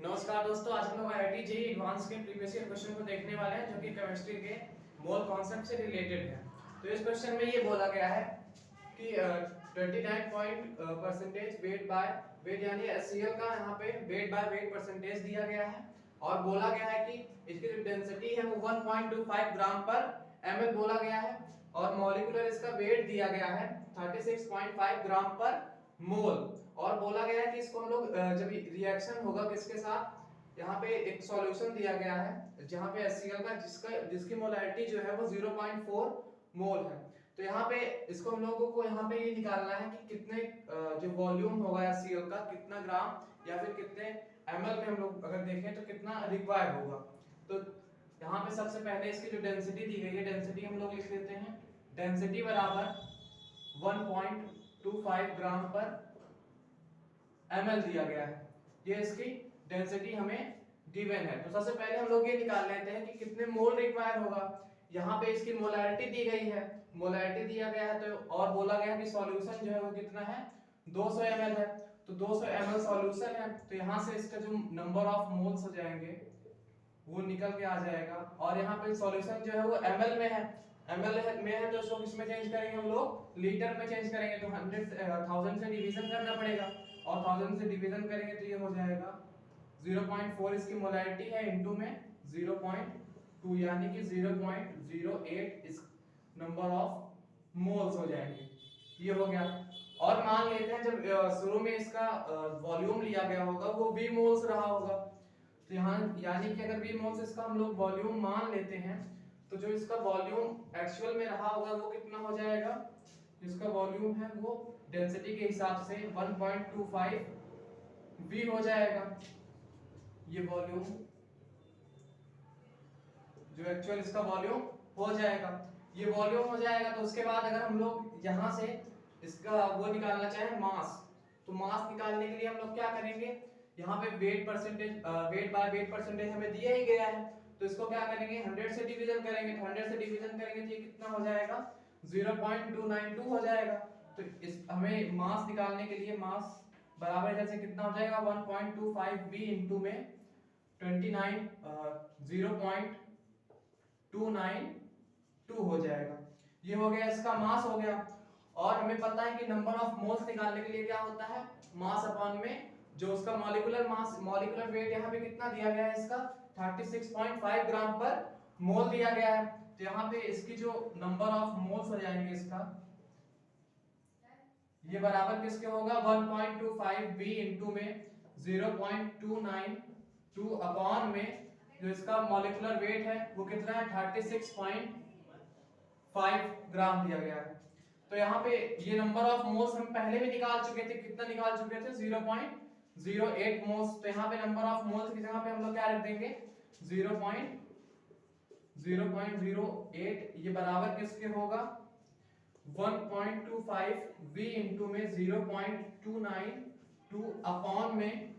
नमस्कार दोस्तों, आज हम लोग आईआईटी जेईई एडवांस के प्रीवियस ईयर क्वेश्चन को देखने वाले हैं जो कि केमिस्ट्री के मोल कॉन्सेप्ट से रिलेटेड है। तो इस क्वेश्चन में ये बोला गया है कि 29% वेट यानी HCl का यहाँ पे वेट बाय वेट परसेंटेज दिया गया है और बोला गया है कि इसकी जो डेंसिटी है वो 1.25 ग्राम पर ml बोला गया है और मॉलिक्यूलर इसका वेट दिया गया है 36.5 ग्राम पर मोल। और बोला गया है कि इसको हम लोग जब रिएक्शन होगा किसके साथ, यहाँ पे एक सॉल्यूशन दिया गया है जहाँ पे HCl का जिसकी मोलैरिटी जो है वो 0.4 मोल है। तो यहाँ पे इसको हम लोगों को यहाँ पे ये निकालना है कि कितने जो वॉल्यूम होगा HCl का कितना ग्राम या फिर कितने ml में हम लोग अगर देखें तो कितना रिक्वायर होगा। तो यहाँ पे सबसे पहले इसकी जो डेंसिटी दी गई है, डेंसिटी हम लोग लिख देते हैं। डेंसिटी बराबर 1.25 ग्राम पर ml दिया गया है, ये इसकी डेंसिटी हमें गिवन है। तो सबसे पहले हम लोग ये निकाल लेते हैं कि कितने मोल रिक्वायर होगा। यहाँ पे इसकी मोलैरिटी दी गई है, मोलैरिटी दिया गया है तो और बोला गया है कि सॉल्यूशन जो है वो कितना है 200 ml है। तो 200 ml सॉल्यूशन है तो यहाँ से इसका जो नंबर ऑफ मोल्स हो जाएंगे वो निकल के आ जाएगा। और यहाँ पे सॉल्यूशन जो है वो ml में है, ml में है तो इसको किसमें चेंज करेंगे हम लोग, लीटर में चेंज करेंगे। तो 1000 से डिवीजन करना पड़ेगा और 1000 से डिवीजन करेंगे तो ये हो जाएगा 0.4 इसकी मोलैरिटी है इनटू में 0.2 यानी कि 0.08 इस नंबर ऑफ मोल्स हो जाएंगे। ये हो गया। और मान लेते हैं जब शुरू में इसका वॉल्यूम लिया गया होगा वो V मोल्स रहा होगा, तो यहाँ यानी कि अगर V मोल्स इसका हम लोग वॉल्यूम मान लेते हैं तो जो इसका वॉल्यूम एक्चुअल में रहा होगा वो कितना हो जाएगा, जिसका वॉल्यूम है वो डेंसिटी के हिसाब से 1.25 V हो जाएगा। ये वॉल्यूम जो एक्चुअल इसका वॉल्यूम हो जाएगा, ये वॉल्यूम हो जाएगा। तो उसके बाद अगर हम लोग यहाँ से इसका वो निकालना चाहें मास, तो मास निकालने के लिए हम लोग क्या करेंगे, यहाँ पे वेट बाय वेट परसेंटेज हमें दिया ही गया है तो इसको क्या करेंगे 100 से डिवीजन करेंगे। तो 100 से डिवीजन करेंगे तो ये कितना हो जाएगा 0.292 हो जाएगा। तो इस हमें मास निकालने के लिए मास बराबर इधर से कितना हो जाएगा 1.25 V इनटू में 0.292 हो जाएगा। ये हो गया, इसका मास हो गया। और हमें पता है कि नंबर ऑफ मोल्स निकालने के लिए क्या होता है, मास अपॉन में जो उसका मॉलिक्यूलर मास, मॉलिक्यूलर वेट यहाँ पे कितना दिया गया है इसका 36.5 ग्राम पर मोल दिया गया है। तो यहाँ पे इसकी जो नंबर ऑफ मोल्स हो जाएंगे इसका, ये बराबर किसके होगा 1.25 V इनटू में 0.292 अपॉन में जो इसका मॉलिक्यूलर वेट है वो कितना है 36.5 ग्राम दिया गया है। तो यहाँ पे ये नंबर ऑफ मोल्स हम पहले भी निकाल चुके थे, कितना निकाल चुके थे 0.08 मोल्स। तो यहाँ पे नंबर ऑफ मोल्स की जगह पे हम लोग क्या रख देंगे 0.08, ये बराबर किसके होगा 1.25 V इनटू में 0.292 अपॉन में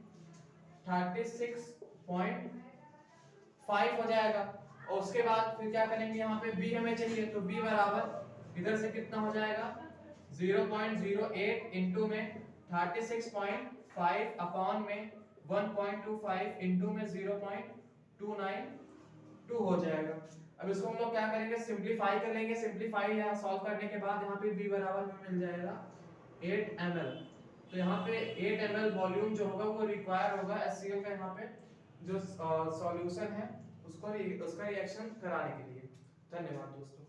36.5 हो जाएगा। और उसके बाद फिर क्या करेंगे, यहाँ पे V हमें चाहिए तो V बराबर इधर से कितना हो जाएगा 0.08 इनटू में 36.5 अपॉन में 1.25 इनटू में 0.292 हो जाएगा। अब इसको हम लोग क्या करेंगे सिंपलीफाई कर लेंगे। सिंपलीफाई यहाँ सॉल्व करने के बाद यहाँ पे V बराबर में मिल जाएगा 8 ml। तो यहाँ पे 8 ml वॉल्यूम जो होगा वो रिक्वायर होगा HCl का यहाँ पे जो सॉल्यूशन है उसका रिएक्शन कराने के लिए। धन्यवाद दोस्तों।